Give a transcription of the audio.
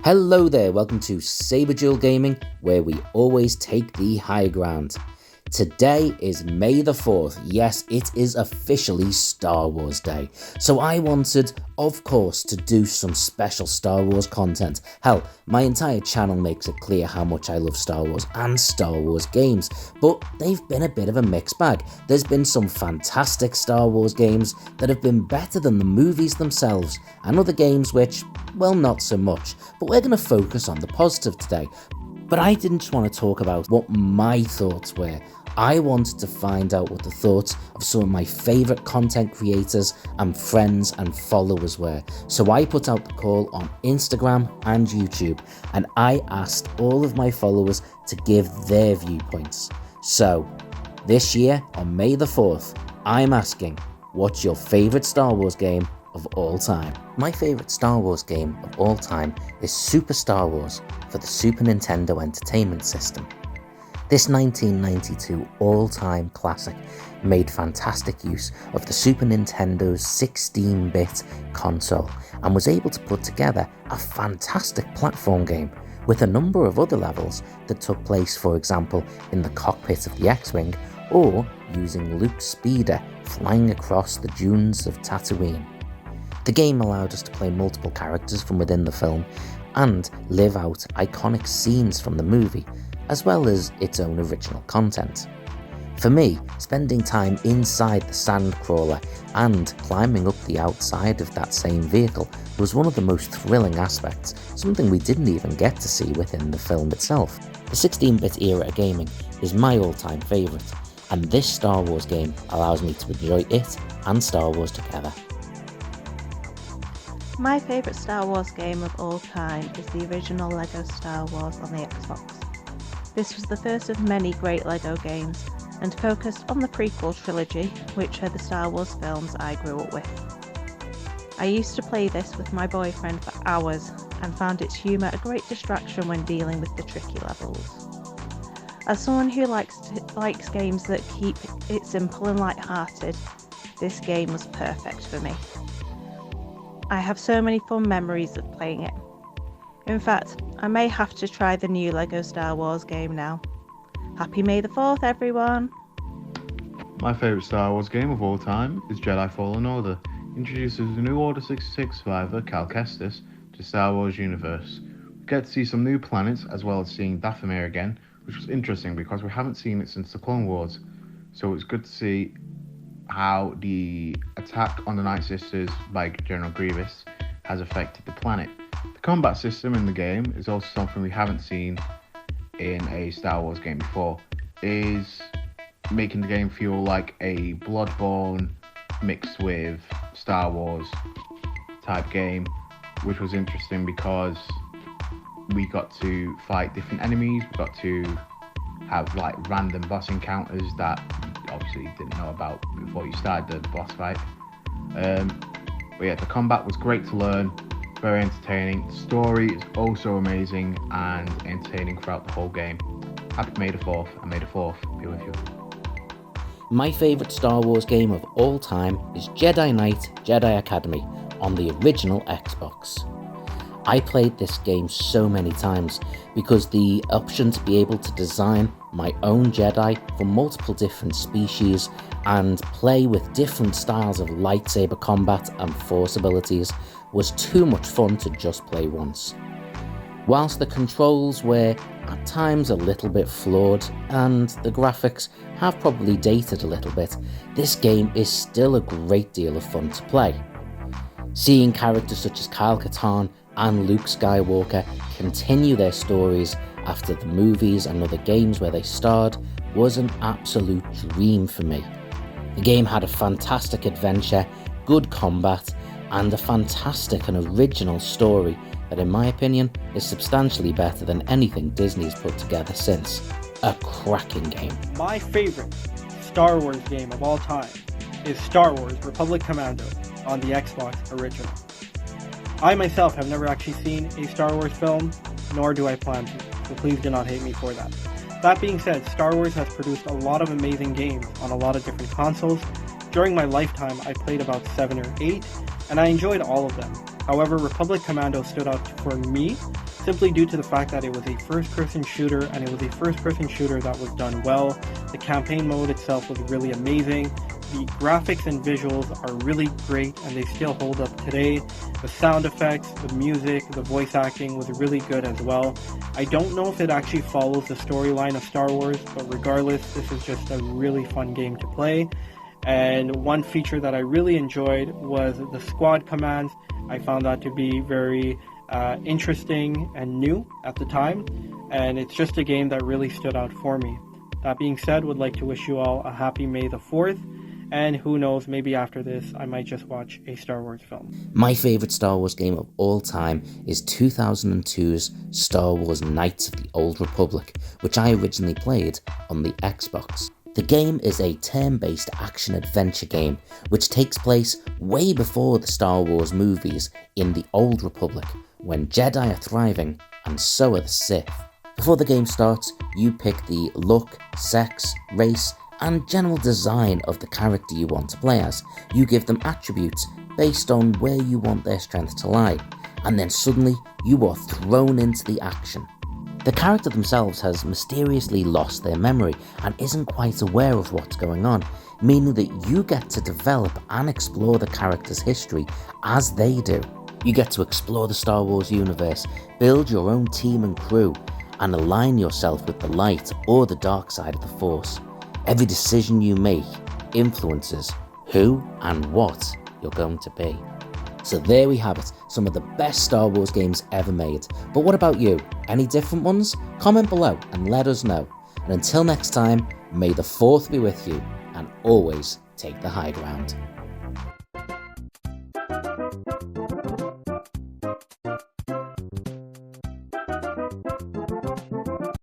Hello there, welcome to saberduelgaming, where we always take the high ground. Today is May the 4th, yes, it is officially Star Wars Day. So I wanted, of course, to do some special Star Wars content. Hell, my entire channel makes it clear how much I love Star Wars and Star Wars games, but they've been a bit of a mixed bag. There's been some fantastic Star Wars games that have been better than the movies themselves, and other games which, well, not so much. But we're going to focus on the positive today. But I didn't just want to talk about what my thoughts were. I wanted to find out what the thoughts of some of my favourite content creators and friends and followers were. So I put out the call on Instagram and YouTube, and I asked all of my followers to give their viewpoints. So this year, on May the 4th, I'm asking, what's your favourite Star Wars game of all time? My favourite Star Wars game of all time is Super Star Wars for the Super Nintendo Entertainment System. This 1992 all-time classic made fantastic use of the Super Nintendo's 16-bit console and was able to put together a fantastic platform game with a number of other levels that took place, for example, in the cockpit of the X-Wing or using Luke's speeder flying across the dunes of Tatooine. The game allowed us to play multiple characters from within the film and live out iconic scenes from the movie, as well as its own original content. For me, spending time inside the Sandcrawler and climbing up the outside of that same vehicle was one of the most thrilling aspects, something we didn't even get to see within the film itself. The 16-bit era of gaming is my all-time favourite, and this Star Wars game allows me to enjoy it and Star Wars together. My favourite Star Wars game of all time is the original LEGO Star Wars on the Xbox. This was the first of many great LEGO games and focused on the prequel trilogy, which are the Star Wars films I grew up with. I used to play this with my boyfriend for hours and found its humour a great distraction when dealing with the tricky levels. As someone who likes games that keep it simple and light-hearted, this game was perfect for me. I have so many fun memories of playing it. In fact, I may have to try the new LEGO Star Wars game now. Happy May the 4th, everyone! My favourite Star Wars game of all time is Jedi Fallen Order. Introduces a new Order 66 survivor, Cal Kestis, to Star Wars universe. We get to see some new planets as well as seeing Dathomir again, which was interesting because we haven't seen it since the Clone Wars. So it's good to see how the attack on the Night Sisters by General Grievous has affected the planet. The combat system in the game is also something we haven't seen in a Star Wars game before, is making the game feel like a Bloodborne mixed with Star Wars type game, which was interesting because we got to fight different enemies, we got to have like random boss encounters that you obviously didn't know about before you started the boss fight. But yeah, the combat was great to learn, very entertaining. The story is also amazing and entertaining throughout the whole game. Happy May the 4th, and May the 4th be with you. My favourite Star Wars game of all time is Jedi Knight Jedi Academy on the original Xbox. I played this game so many times because the option to be able to design my own Jedi for multiple different species and play with different styles of lightsaber combat and force abilities was too much fun to just play once. Whilst the controls were at times a little bit flawed and the graphics have probably dated a little bit, this game is still a great deal of fun to play. Seeing characters such as Kyle Katarn and Luke Skywalker continue their stories after the movies and other games where they starred was an absolute dream for me. The game had a fantastic adventure, good combat, and a fantastic and original story that in my opinion is substantially better than anything Disney's put together since. A cracking game. My favorite Star Wars game of all time is Star Wars Republic Commando on the Xbox original. I myself have never actually seen a Star Wars film, nor do I plan to, so please do not hate me for that. That being said, Star Wars has produced a lot of amazing games on a lot of different consoles. During my lifetime, I played about 7 or 8, and I enjoyed all of them. However, Republic Commando stood out for me simply due to the fact that it was a first-person shooter, and it was a first-person shooter that was done well. The campaign mode itself was really amazing. The graphics and visuals are really great, and they still hold up today. The sound effects, the music, the voice acting was really good as well. I don't know if it actually follows the storyline of Star Wars, but regardless, this is just a really fun game to play. And one feature that I really enjoyed was the squad commands. I found that to be very interesting and new at the time, and it's just a game that really stood out for me. That being said, would like to wish you all a happy May the 4th, and who knows, maybe after this I might just watch a Star Wars film. My favourite Star Wars game of all time is 2002's Star Wars Knights of the Old Republic, which I originally played on the Xbox. The game is a turn-based action-adventure game which takes place way before the Star Wars movies in the Old Republic, when Jedi are thriving and so are the Sith. Before the game starts, you pick the look, sex, race, and general design of the character you want to play as. You give them attributes based on where you want their strength to lie, and then suddenly you are thrown into the action. The character themselves has mysteriously lost their memory and isn't quite aware of what's going on, meaning that you get to develop and explore the character's history as they do. You get to explore the Star Wars universe, build your own team and crew, and align yourself with the light or the dark side of the Force. Every decision you make influences who and what you're going to be. So there we have it, some of the best Star Wars games ever made. But what about you? Any different ones? Comment below and let us know. And until next time, may the 4th be with you, and always take the high ground.